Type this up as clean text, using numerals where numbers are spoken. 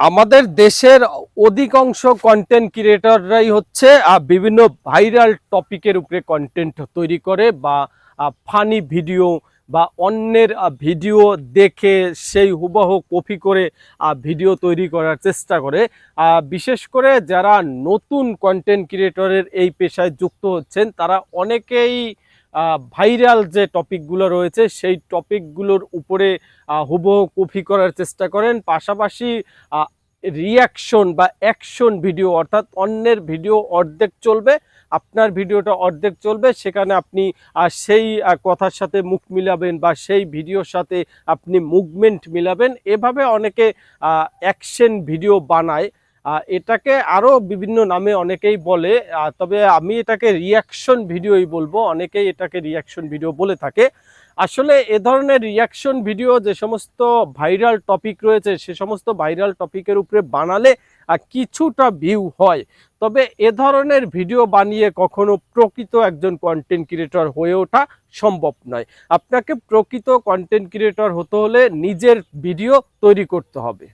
আমাদের দেশের অধিকাংশ কন্টেন্ট ক্রিয়েটররাই হচ্ছে বিভিন্ন ভাইরাল টপিকের উপরে কন্টেন্ট তৈরি করে বা ফানি ভিডিও বা অন্যের ভিডিও দেখে সেই হুবহু কপি করে ভিডিও তৈরি করার চেষ্টা করে। বিশেষ করে যারা নতুন কন্টেন্ট ক্রিয়েটরের এই পেশায় যুক্ত হচ্ছেন তারা অনেকেই ভাইরাল যে টপিকগুলো রয়েছে সেই টপিকগুলোর উপরে হুবহু কপি করার চেষ্টা করেন। পাশাপাশি রিয়াকশন বা অ্যাকশন ভিডিও, অর্থাৎ অন্যের ভিডিও অর্ধেক চলবে, আপনার ভিডিওটা অর্ধেক চলবে, সেখানে আপনি সেই কথার সাথে মুখ মিলাবেন বা সেই ভিডিওর সাথে আপনি মুভমেন্ট মিলাবেন। এভাবে অনেকে অ্যাকশন ভিডিও বানায়। এটাকে আরও বিভিন্ন নামে অনেকেই বলে, তবে আমি এটাকে রিয়াকশন ভিডিওই বলবো। অনেকেই এটাকে রিয়াকশন ভিডিও বলে থাকে। আসলে এ ধরনের রিয়াকশন ভিডিও যে সমস্ত ভাইরাল টপিক রয়েছে সে সমস্ত ভাইরাল টপিকের উপরে বানালে কিছুটা ভিউ হয়, তবে এ ধরনের ভিডিও বানিয়ে কখনো প্রকৃত একজন কন্টেন্ট ক্রিয়েটর হয়ে ওঠা সম্ভব নয়। আপনাকে প্রকৃত কন্টেন্ট ক্রিয়েটর হতে হলে নিজের ভিডিও তৈরি করতে হবে।